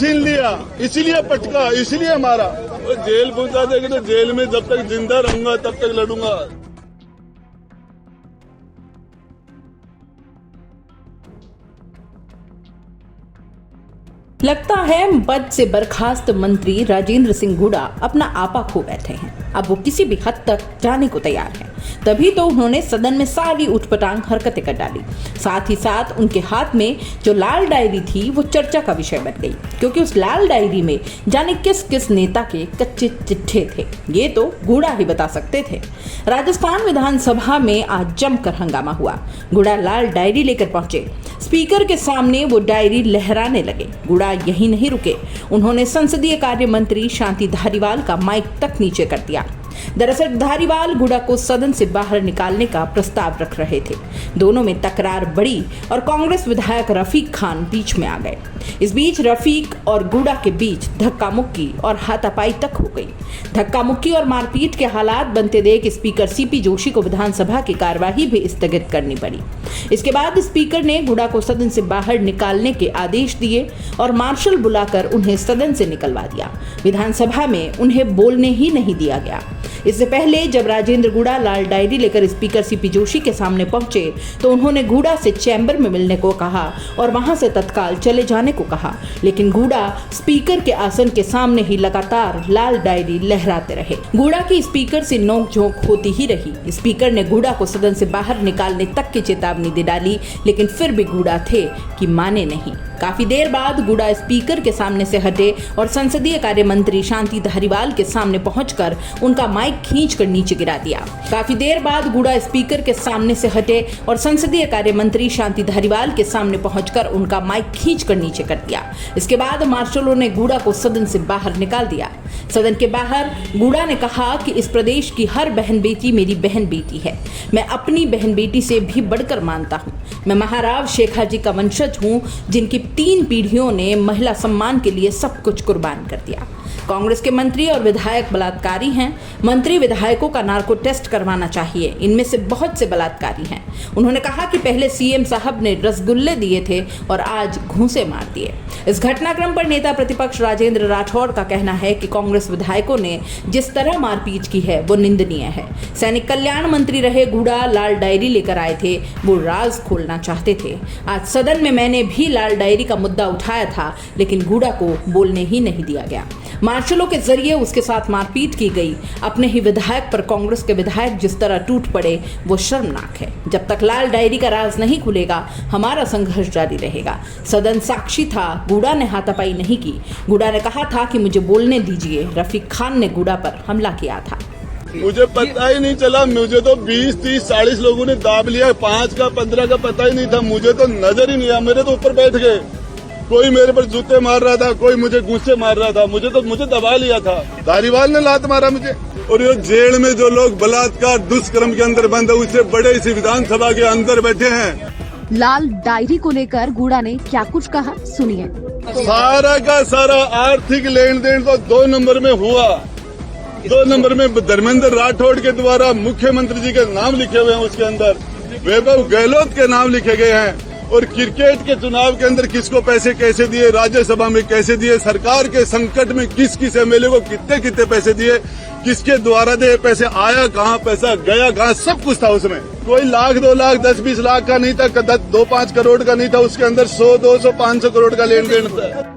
छीन लिया, इसीलिए पटका, इसीलिए मारा। जेल पहुंचा देंगे तो जेल में जब तक जिंदा रहूंगा तब तक लड़ूंगा। लगता है पद से बर्खास्त मंत्री राजेंद्र सिंह हुड्डा अपना आपा खो बैठे हैं। अब वो किसी भी हद तक जाने को तैयार हैं। तभी तो उन्होंने सदन में सारी उठपटांग हरकतें कर डाली। साथ ही साथ उनके हाथ में जो लाल डायरी थी वो चर्चा का विषय बन गई, क्योंकि उस लाल डायरी में जाने किस किस नेता के कच्चे चिट्ठे थे, ये तो हुड्डा ही बता सकते थे। राजस्थान विधानसभा में आज जमकर हंगामा हुआ। हुड्डा लाल डायरी लेकर पहुंचे, स्पीकर के सामने वो डायरी लहराने लगे। हुड्डा यही नहीं रुके, उन्होंने संसदीय कार्य मंत्री शांति धारीवाल का माइक तक नीचे कर दिया। दरअसल धारीवाल हुड्डा को सदन से बाहर निकालने का प्रस्ताव रख रहे थे। दोनों में तकरार बढ़ी और कांग्रेस विधायक रफीक खान बीच में आ गए। इस बीच रफीक और हुड्डा के बीच धक्का मुक्की और हाथापाई तक हो गई। धक्का मुक्की और मारपीट के हालात बनते देख स्पीकर सीपी जोशी को विधानसभा की कार्यवाही भी स्थगित करनी पड़ी। इसके बाद स्पीकर ने हुड्डा को सदन से बाहर निकालने के आदेश दिए और मार्शल बुलाकर उन्हें सदन से निकलवा दिया। विधानसभा में उन्हें बोलने ही नहीं दिया गया। इससे पहले जब राजेंद्र हुड्डा लाल डायरी लेकर स्पीकर सीपी जोशी के सामने पहुंचे तो उन्होंने हुड्डा से चैम्बर में मिलने को कहा और वहां से तत्काल चले जाने को कहा, लेकिन हुड्डा स्पीकर के आसन के सामने ही लगातार लाल डायरी लहराते रहे। हुड्डा की स्पीकर से नोकझोंक होती ही रही। स्पीकर ने हुड्डा को सदन से बाहर निकालने तक की चेतावनी दे डाली, लेकिन फिर भी हुड्डा थे कि माने नहीं। काफी देर बाद हुड्डा स्पीकर के सामने से हटे और संसदीय कार्य मंत्री शांति धारीवाल के सामने पहुंचकर उनका माइक खींचकर नीचे गिरा दिया। काफी देर बाद हुड्डा स्पीकर के सामने से हटे और संसदीय कार्य मंत्री शांति धारीवाल के सामने पहुंचकर उनका माइक खींचकर नीचे कर दिया। इसके बाद मार्शलों ने हुड्डा को सदन से बाहर निकाल दिया। सदन के बाहर हुड्डा ने कहा कि इस प्रदेश की हर बहन बेटी मेरी बहन बेटी है। मैं अपनी बहन बेटी से भी बढ़कर मानता हूँ। मैं महाराव शेखाजी का वंशज हूँ, जिनकी 3 पीढ़ियों ने महिला सम्मान के लिए सब कुछ कुर्बान कर दिया। कांग्रेस के मंत्री और विधायक बलात्कारी हैं। मंत्री विधायकों का नार्को टेस्ट करवाना चाहिए, इनमें से बहुत से बलात्कारी हैं। उन्होंने कहा कि पहले सीएम साहब ने रसगुल्ले दिए थे और आज घूंसे मार दिए। इस घटनाक्रम पर नेता प्रतिपक्ष राजेंद्र राठौड़ का कहना है कि कांग्रेस विधायकों ने जिस तरह मारपीट की है वो निंदनीय है। सैनिक कल्याण मंत्री रहे हुड्डा लाल डायरी लेकर आए थे, वो राज खोलना चाहते थे। आज सदन में मैंने भी लाल डायरी का मुद्दा उठाया था, लेकिन हुड्डा को बोलने ही नहीं दिया गया। मार्शलों के जरिए उसके साथ मारपीट की गई। अपने ही विधायक पर कांग्रेस के विधायक जिस तरह टूट पड़े वो शर्मनाक है। जब तक लाल डायरी का राज नहीं खुलेगा हमारा संघर्ष जारी रहेगा। सदन साक्षी था, हुड्डा ने हाथापाई नहीं की। हुड्डा ने कहा था कि मुझे बोलने दीजिए। रफीक खान ने हुड्डा पर हमला किया था। मुझे पता ही नहीं चला, मुझे तो 20, 30, 40 लोगों ने दाब लिया, 5 का 15 का पता ही नहीं था। मुझे तो नजर ही नहीं आया, मेरे तो ऊपर बैठ गए। कोई मेरे पर जूते मार रहा था, कोई मुझे गुस्से मार रहा था। मुझे दबा लिया था। धारीवाल ने लात मारा मुझे। और ये जेल में जो लोग बलात्कार दुष्कर्म के अंदर बंद है, उससे बड़े इस विधानसभा के अंदर बैठे हैं। लाल डायरी को लेकर हुड्डा ने क्या कुछ कहा, सुनिए। सारा का सारा आर्थिक लेन देन तो 2 नंबर में हुआ। 2 नंबर में धर्मेंद्र राठौड़ के द्वारा मुख्यमंत्री जी के नाम लिखे हुए हैं, उसके अंदर वैभव गहलोत के नाम लिखे गए हैं। और क्रिकेट के चुनाव के अंदर किसको पैसे कैसे दिए, राज्यसभा में कैसे दिए, सरकार के संकट में किस किस एमएलए को कितने कितने पैसे दिए, किसके द्वारा दे पैसे, आया कहाँ, पैसा गया कहाँ, सब कुछ था उसमें। कोई लाख 2 लाख 10-20 लाख का नहीं था, 2-5 करोड़ का नहीं था। उसके अंदर 100, 200, 500 करोड़ का लेन देन था।